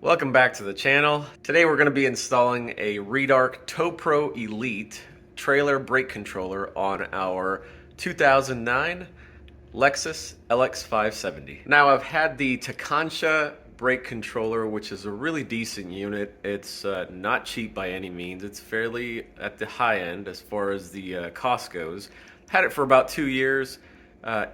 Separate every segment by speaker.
Speaker 1: Welcome back to the channel. Today we're going to be installing a Redarc Tow Pro Elite trailer brake controller on our 2009 Lexus LX570. Now I've had the Tacoma brake controller, which is a really decent unit. It's not cheap by any means. It's fairly at the high end as far as the cost goes. Had it for about 2 years.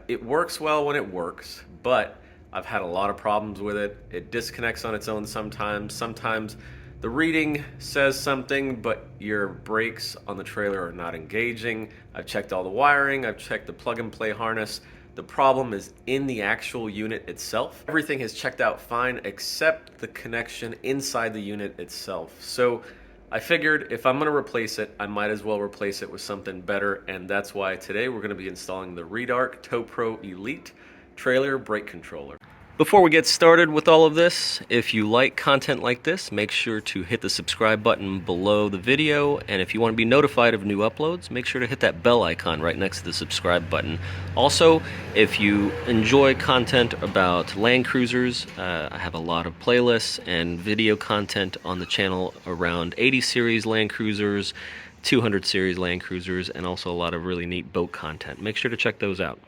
Speaker 1: It works well when it works, but I've had a lot of problems with it. It disconnects on its own sometimes. Sometimes the reading says something, but your brakes on the trailer are not engaging. I've checked all the wiring. I've checked the plug and play harness. The problem is in the actual unit itself. Everything has checked out fine except the connection inside the unit itself. So I figured if I'm going to replace it, I might as well replace it with something better, and that's why today we're going to be installing the Redarc Tow Pro Elite trailer brake controller. Before we get started with all of this, if you like content like this, make sure to hit the subscribe button below the video, and if you want to be notified of new uploads, make sure to hit that bell icon right next to the subscribe button. Also, if you enjoy content about Land Cruisers, I have a lot of playlists and video content on the channel around 80 series Land Cruisers, 200 series Land Cruisers, and also a lot of really neat boat content. Make sure to check those out.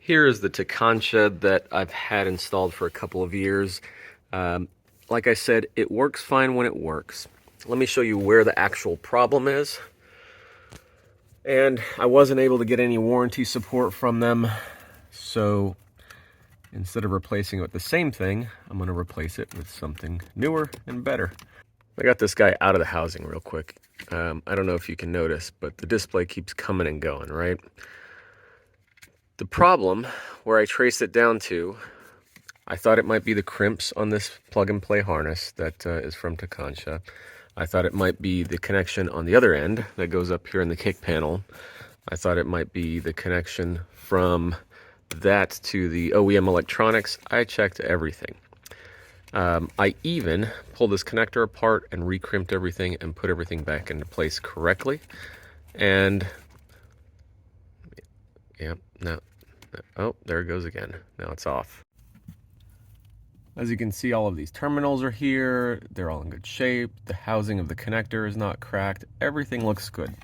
Speaker 1: Here is the Tacoma that I've had installed for a couple of years. Like I said, it works fine when it works. Let me show you where the actual problem is. And I wasn't able to get any warranty support from them, so instead of replacing it with the same thing, I'm going to replace it with something newer and better. I got this guy out of the housing real quick. I don't know if you can notice, but the display keeps coming and going, right? The problem, where I traced it down to, I thought it might be the crimps on this plug and play harness that is from Tacoma. I thought it might be the connection on the other end that goes up here in the kick panel. I thought it might be the connection from that to the OEM electronics. I checked everything. I even pulled this connector apart and re-crimped everything and put everything back into place correctly. And yep, no. Oh, there it goes again. Now it's off. As you can see, all of these terminals are here. They're all in good shape. The housing of the connector is not cracked. Everything looks good.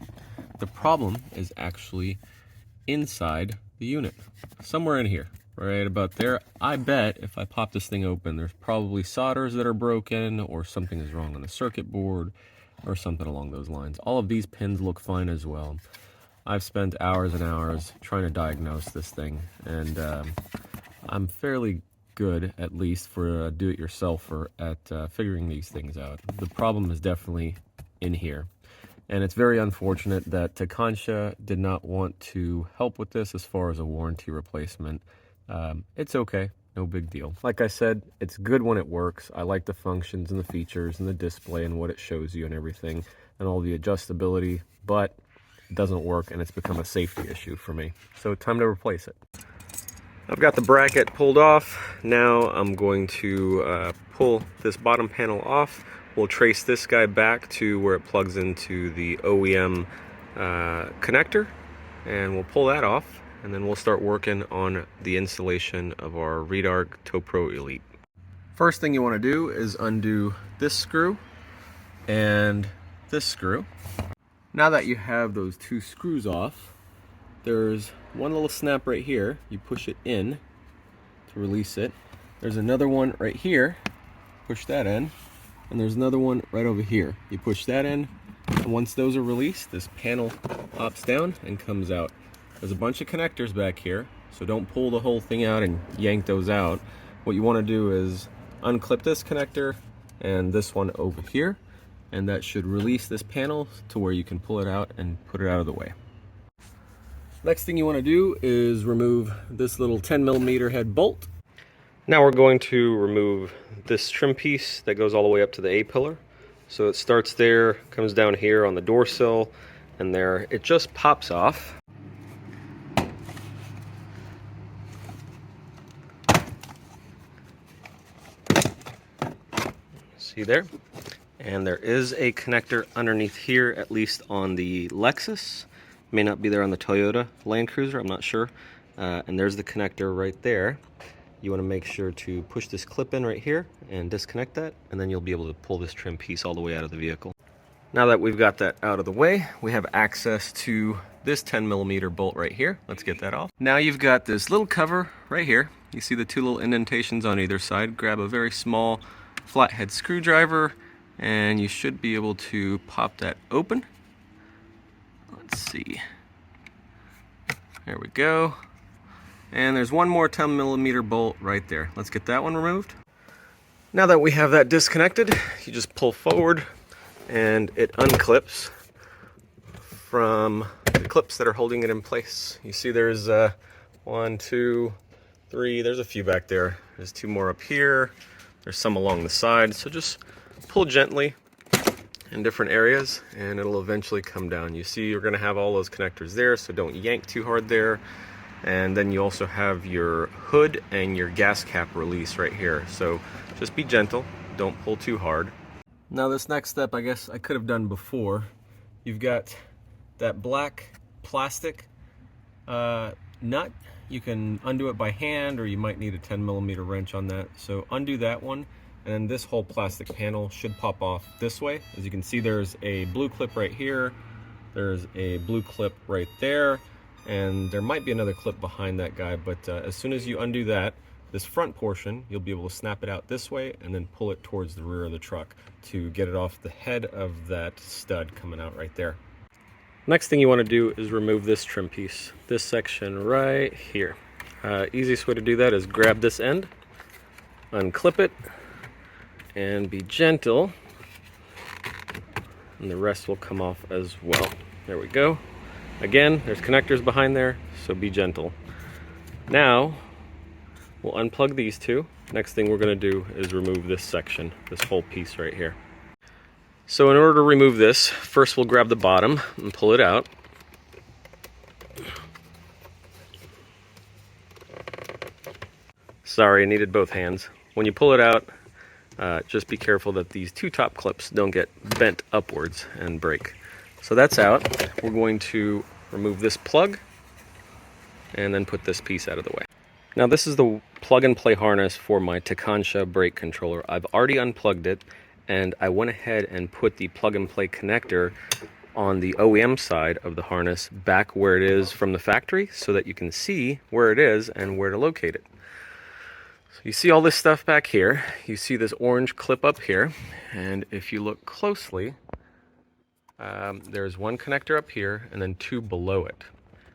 Speaker 1: The problem is actually inside the unit. Somewhere in here, right about there. I bet if I pop this thing open, there's probably solders that are broken or something is wrong on the circuit board or something along those lines. All of these pins look fine as well. I've spent hours and hours trying to diagnose this thing, and I'm fairly good, at least for a do-it-yourselfer, at figuring these things out. The problem is definitely in here, and it's very unfortunate that Tacoma did not want to help with this as far as a warranty replacement. It's okay, no big deal. Like I said, it's good when it works. I like the functions and the features and the display and what it shows you and everything, and all the adjustability, but it doesn't work, and it's become a safety issue for me. So time to replace it. I've got the bracket pulled off. Now I'm going to pull this bottom panel off. We'll trace this guy back to where it plugs into the OEM connector, and we'll pull that off, and then we'll start working on the installation of our Redarc Tow Pro Elite. First thing you want to do is undo this screw and this screw. Now that you have those two screws off, there's one little snap right here. You push it in to release it. There's another one right here. Push that in. And there's another one right over here. You push that in, and once those are released, this panel pops down and comes out. There's a bunch of connectors back here, so don't pull the whole thing out and yank those out. What you want to do is unclip this connector and this one over here, and that should release this panel to where you can pull it out and put it out of the way. Next thing you want to do is remove this little 10mm head bolt. Now we're going to remove this trim piece that goes all the way up to the A-pillar. So it starts there, comes down here on the door sill, and there it just pops off. See there? And there is a connector underneath here, at least on the Lexus. May not be there on the Toyota Land Cruiser, I'm not sure. And there's the connector right there. you want to make sure to push this clip in right here and disconnect that, and then you'll be able to pull this trim piece all the way out of the vehicle. Now that we've got that out of the way, we have access to this 10mm bolt right here. Let's get that off. Now you've got this little cover right here. You see the two little indentations on either side. Grab a very small flathead screwdriver and you should be able to pop that open. Let's see. There we go. And there's one more 10mm bolt right there. Let's get that one removed. Now that we have that disconnected, you just pull forward and it unclips from the clips that are holding it in place. You see there's 1, 2, 3, there's a few back there. There's 2 more up here. There's some along the side. So just pull gently in different areas and it'll eventually come down. You see you're gonna have all those connectors there, so don't yank too hard there. And then you also have your hood and your gas cap release right here. So just be gentle, don't pull too hard. Now this next step I guess I could have done before. You've got that black plastic nut. You can undo it by hand or you might need a 10mm wrench on that. So undo that one and this whole plastic panel should pop off this way. As you can see there's a blue clip right here. There's a blue clip right there. And there might be another clip behind that guy, but as soon as you undo that, this front portion, you'll be able to snap it out this way and then pull it towards the rear of the truck to get it off the head of that stud coming out right there. Next thing you want to do is remove this trim piece, this section right here. Easiest way to do that is grab this end, unclip it, and be gentle, and the rest will come off as well. There we go. Again, there's connectors behind there, so be gentle. Now, we'll unplug these two. Next thing we're going to do is remove this section, this whole piece right here. So in order to remove this, first we'll grab the bottom and pull it out. Sorry, I needed both hands. When you pull it out, just be careful that these 2 top clips don't get bent upwards and break. So that's out. We're going to remove this plug and then put this piece out of the way. Now this is the plug and play harness for my Tacoma brake controller. I've already unplugged it and I went ahead and put the plug and play connector on the OEM side of the harness back where it is from the factory so that you can see where it is and where to locate it. So you see all this stuff back here. You see this orange clip up here, and if you look closely, there's one connector up here and then 2 below it.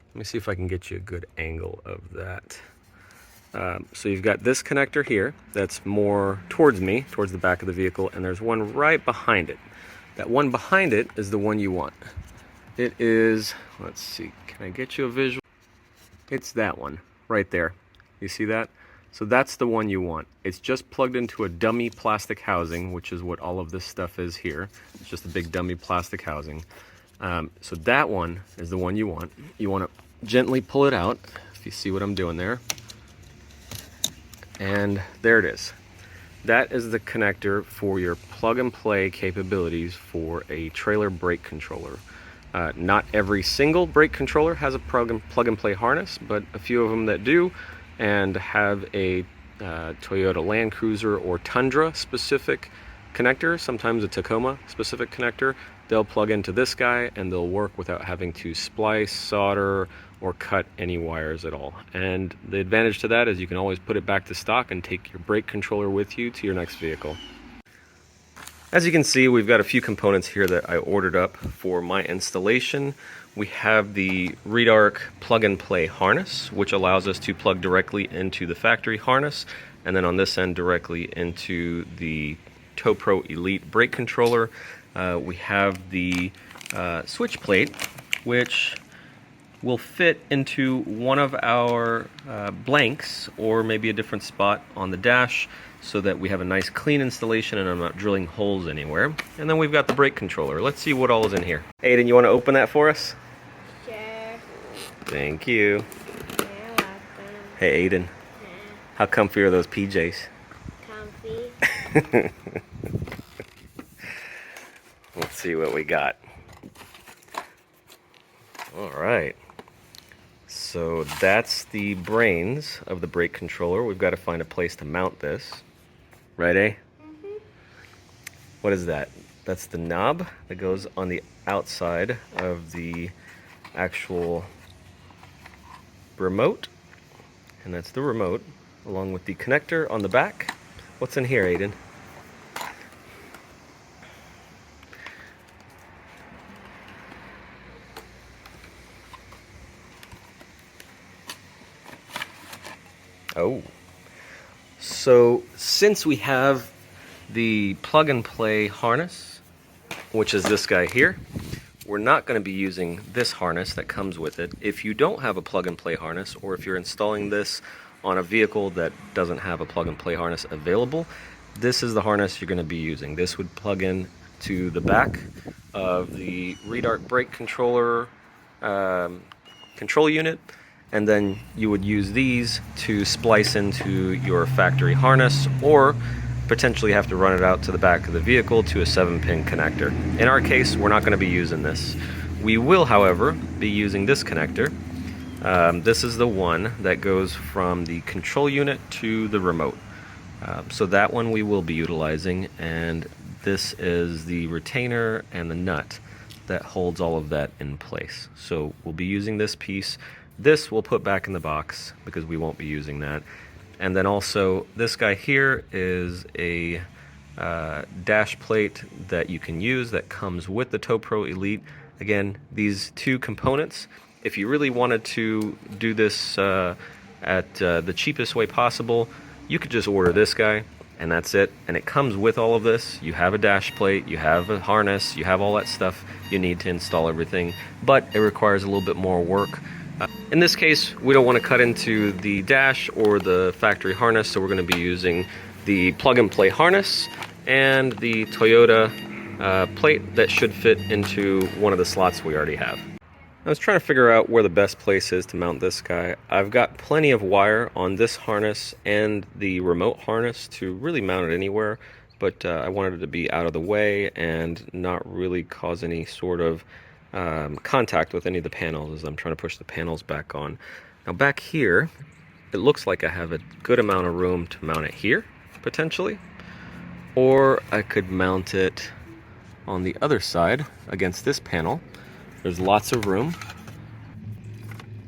Speaker 1: Let me see if I can get you a good angle of that. So you've got this connector here that's more towards me, towards the back of the vehicle, and there's one right behind it. That one behind it is the one you want. It is, let's see, can I get you a visual? It's that one right there. You see that? So that's the one you want. It's just plugged into a dummy plastic housing, which is what all of this stuff is here. It's just a big dummy plastic housing. So that one is the one you want. You want to gently pull it out, if you see what I'm doing there. And there it is. That is the connector for your plug and play capabilities for a trailer brake controller. Not every single brake controller has a plug and play harness, but a few of them that do, and have a Toyota Land Cruiser or Tundra specific connector, sometimes a Tacoma specific connector, they'll plug into this guy and they'll work without having to splice, solder, or cut any wires at all. And the advantage to that is you can always put it back to stock and take your brake controller with you to your next vehicle. As you can see, we've got a few components here that I ordered up for my installation. We have the Redarc plug and play harness, which allows us to plug directly into the factory harness, and then on this end directly into the Tow Pro Elite brake controller. We have the switch plate, which will fit into one of our blanks or maybe a different spot on the dash so that we have a nice clean installation and I'm not drilling holes anywhere. And then we've got the brake controller. Let's see what all is in here. Aiden, you want to open that for us?
Speaker 2: Sure.
Speaker 1: Thank you.
Speaker 2: You're welcome.
Speaker 1: Hey Aiden, how comfy are those PJs?
Speaker 2: Comfy.
Speaker 1: Let's see what we got. All right. So that's the brains of the brake controller. We've got to find a place to mount this. Right, eh?
Speaker 2: Mm-hmm.
Speaker 1: What is that? That's the knob that goes on the outside of the actual remote. And that's the remote, along with the connector on the back. What's in here, Aiden? Oh. So since we have the plug and play harness, which is this guy here, we're not going to be using this harness that comes with it. If you don't have a plug and play harness, or if you're installing this on a vehicle that doesn't have a plug and play harness available, this is the harness you're going to be using. This would plug in to the back of the Redarc brake controller control unit, and then you would use these to splice into your factory harness, or potentially have to run it out to the back of the vehicle to a 7-pin connector. In our case, we're not going to be using this. We will, however, be using this connector. This is the one that goes from the control unit to the remote. So that one we will be utilizing, and this is the retainer and the nut that holds all of that in place. So we'll be using this piece. This we'll put back in the box because we won't be using that. And then also this guy here is a dash plate that you can use that comes with the Tow Pro Elite. Again, these two components, if you really wanted to do this at the cheapest way possible, you could just order this guy and that's it. And it comes with all of this. You have a dash plate, you have a harness, you have all that stuff you need to install everything, but it requires a little bit more work. In this case, we don't want to cut into the dash or the factory harness, so we're going to be using the plug-and-play harness and the Toyota plate that should fit into one of the slots we already have. I was trying to figure out where the best place is to mount this guy. I've got plenty of wire on this harness and the remote harness to really mount it anywhere, but I wanted it to be out of the way and not really cause any sort of contact with any of the panels as I'm trying to push the panels back on. Now back here, it looks like I have a good amount of room to mount it here, potentially. Or I could mount it on the other side against this panel. There's lots of room.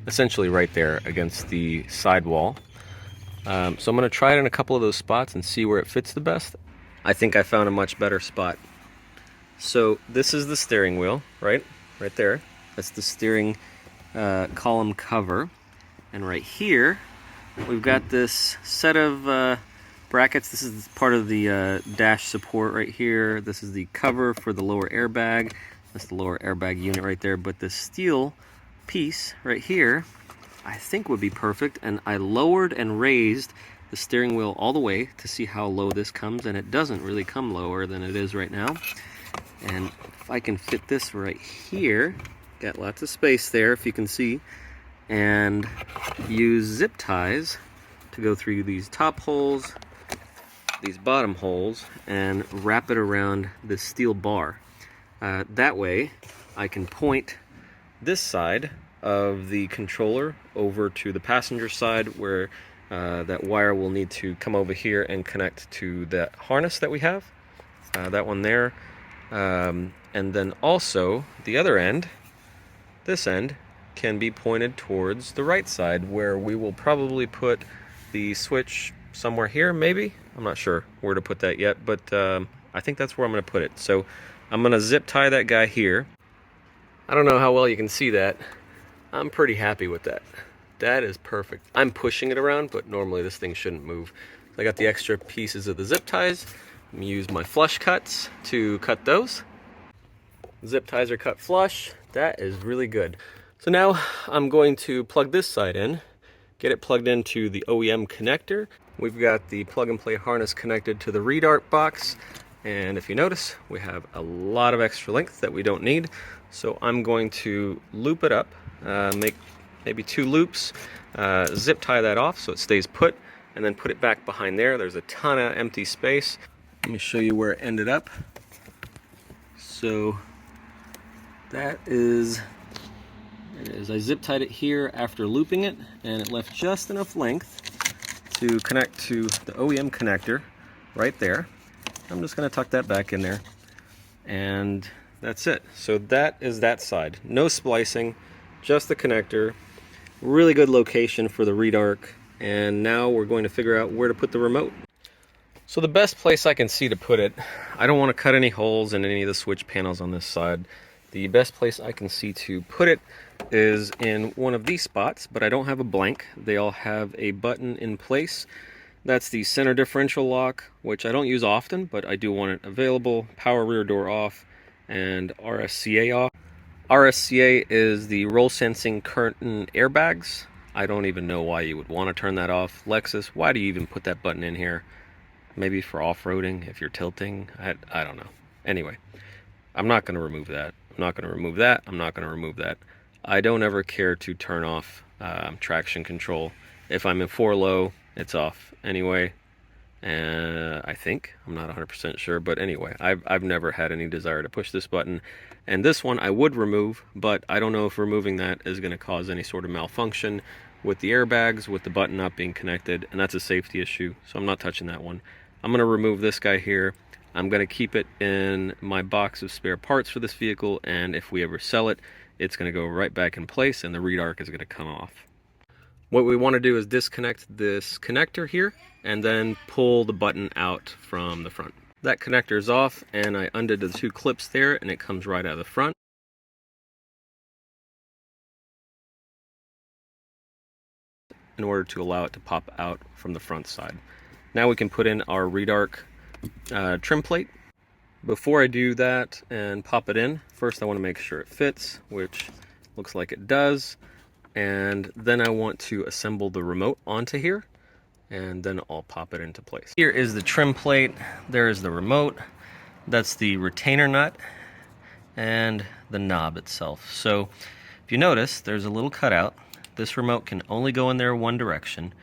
Speaker 1: Essentially right there against the sidewall. So I'm going to try it in a couple of those spots and see where it fits the best. I think I found a much better spot. So this is the steering wheel, right there. That's the steering column cover. And right here, we've got this set of brackets. This is part of the dash support right here. This is the cover for the lower airbag. That's the lower airbag unit right there. But this steel piece right here, I think would be perfect. And I lowered and raised the steering wheel all the way to see how low this comes. And it doesn't really come lower than it is right now. And if I can fit this right here, got lots of space there if you can see, and use zip ties to go through these top holes, these bottom holes, and wrap it around this steel bar. That way I can point this side of the controller over to the passenger side where that wire will need to come over here and connect to that harness that we have, that one there. And then also the other end, this end, can be pointed towards the right side where we will probably put the switch somewhere here, maybe. I'm not sure where to put that yet, but I think that's where I'm going to put it. So I'm going to zip tie that guy here. I don't know how well you can see that. I'm pretty happy with that. That is perfect. I'm pushing it around, but normally this thing shouldn't move. I got the extra pieces of the zip ties. I'm going to use my flush cuts to cut those. Zip ties are cut flush. That is really good. So now I'm going to plug this side in, get it plugged into the OEM connector. We've got the plug and play harness connected to the Redarc box. And if you notice, we have a lot of extra length that we don't need. So I'm going to loop it up, make maybe 2 loops, zip tie that off so it stays put, and then put it back behind there. There's a ton of empty space. Let me show you where it ended up. So that is is I zip tied it here after looping it, and it left just enough length to connect to the OEM connector right there. I'm just going to tuck that back in there, and that's it. So that is that side. No splicing, just the connector. Really good location for the Redarc, and now we're going to figure out where to put the remote. So the best place I can see to put it, I don't want to cut any holes in any of the switch panels on this side. The best place I can see to put it is in one of these spots, but I don't have a blank. They all have a button in place. That's the center differential lock, which I don't use often, but I do want it available. Power rear door off and RSCA off. RSCA is the roll sensing curtain airbags. I don't even know why you would want to turn that off. Lexus, why do you even put that button in here? Maybe for off-roading if you're tilting. I don't know. Anyway, I'm not going to remove that. I'm not going to remove that. I'm not going to remove that. I don't ever care to turn off traction control. If I'm in 4 low, it's off anyway. I think. I'm not 100% sure, but anyway, I've never had any desire to push this button. And this one I would remove, but I don't know if removing that is going to cause any sort of malfunction with the airbags, with the button not being connected, and that's a safety issue, so I'm not touching that one. I'm going to remove this guy here. I'm going to keep it in my box of spare parts for this vehicle, and if we ever sell it, it's going to go right back in place and the Redarc is going to come off. What we want to do is disconnect this connector here and then pull the button out from the front. That connector is off, and I undid the 2 clips there, and it comes right out of the front. In order to allow it to pop out from the front side. Now we can put in our Redarc trim plate. Before I do that and pop it in, first I want to make sure it fits, which looks like it does, and then I want to assemble the remote onto here, and then I'll pop it into place. Here is the trim plate, there is the remote, that's the retainer nut, and the knob itself. So if you notice, there's a little cutout. This remote can only go in there one direction.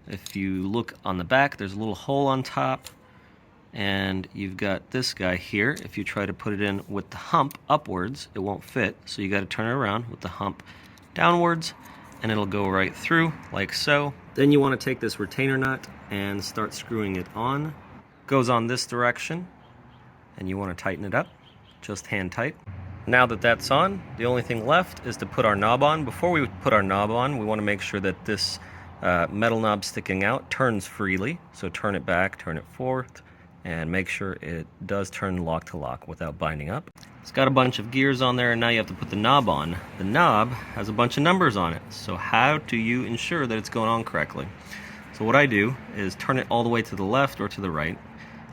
Speaker 1: If you look on the back, there's a little hole on top, and you've got this guy here. If you try to put it in with the hump upwards, it won't fit, so you got to turn it around with the hump downwards, and it'll go right through like so. Then you want to take this retainer nut and start screwing it on. Goes on this direction, and you want to tighten it up, just hand tight. Now that that's on, the only thing left is to put our knob on. Before we put our knob on, we want to make sure that this metal knob sticking out turns freely. So turn it back, turn it forth, and make sure it does turn lock to lock without binding up. It's got a bunch of gears on there, and now you have to put the knob on. The knob has a bunch of numbers on it. So how do you ensure that it's going on correctly? So what I do is turn it all the way to the left or to the right.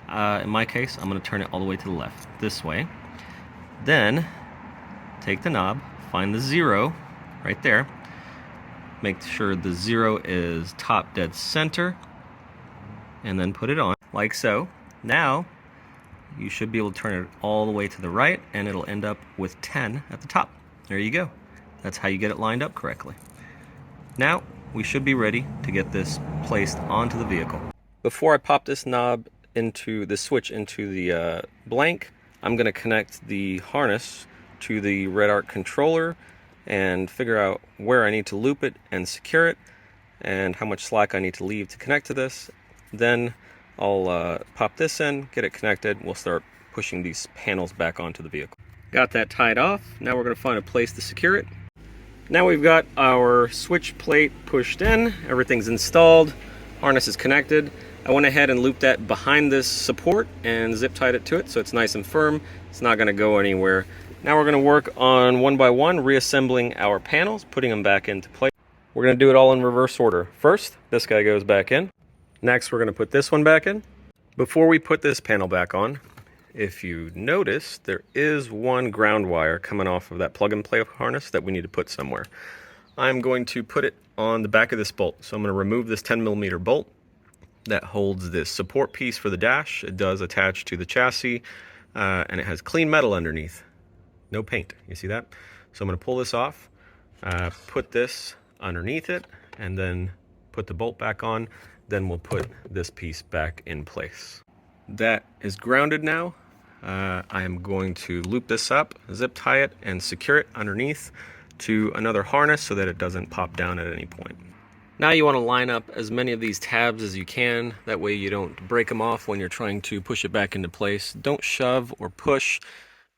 Speaker 1: In my case, I'm going to turn it all the way to the left, this way. Then take the knob, find the 0 right there. Make sure the 0 is top dead center, and then put it on like so. Now you should be able to turn it all the way to the right, and it'll end up with 10 at the top. There you go. That's how you get it lined up correctly. Now we should be ready to get this placed onto the vehicle. Before I pop this knob into the switch into the blank, I'm going to connect the harness to the Redarc controller and figure out where I need to loop it and secure it, and how much slack I need to leave to connect to this. Then I'll pop this in, get it connected, we'll start pushing these panels back onto the vehicle. Got that tied off, now we're going to find a place to secure it. Now we've got our switch plate pushed in, everything's installed, harness is connected. I went ahead and looped that behind this support and zip tied it to it so it's nice and firm. It's not going to go anywhere. Now we're going to work on one by one reassembling our panels, putting them back into place. We're going to do it all in reverse order. First, this guy goes back in. Next, we're going to put this one back in. Before we put this panel back on, if you notice, there is one ground wire coming off of that plug and play harness that we need to put somewhere. I'm going to put it on the back of this bolt. So I'm going to remove this 10mm bolt that holds this support piece for the dash. It does attach to the chassis, and it has clean metal underneath. No paint, you see that? So I'm going to pull this off, put this underneath it, and then put the bolt back on. Then we'll put this piece back in place. That is grounded now. I am going to loop this up, zip tie it, and secure it underneath. to another harness so that it doesn't pop down at any point. Now you want to line up as many of these tabs as you can. That way you don't break them off when you're trying to push it back into place. Don't shove or push.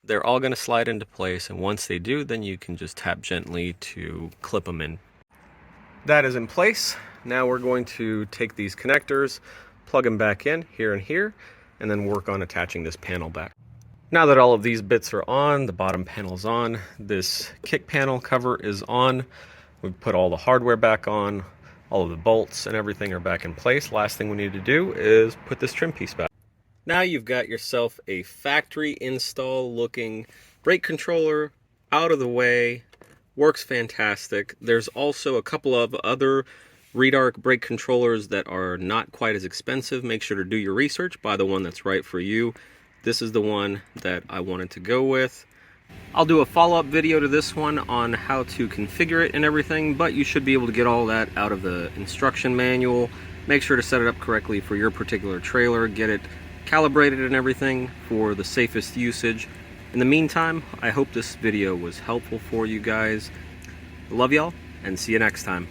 Speaker 1: They're all going to slide into place, and once they do, then you can just tap gently to clip them in. That is in place. Now we're going to take these connectors, plug them back in here and here, and then work on attaching this panel back. Now that all of these bits are on, the bottom panel is on, this kick panel cover is on, we've put all the hardware back on, all of the bolts and everything are back in place. Last thing we need to do is put this trim piece back. Now you've got yourself a factory install looking brake controller, out of the way, works fantastic. There's also a couple of other Redarc brake controllers that are not quite as expensive. Make sure to do your research, buy the one that's right for you. This is the one that I wanted to go with. I'll do a follow-up video to this one on how to configure it and everything, but you should be able to get all that out of the instruction manual. Make sure to set it up correctly for your particular trailer, get it calibrated and everything for the safest usage. In the meantime, I hope this video was helpful for you guys. Love y'all, and see you next time.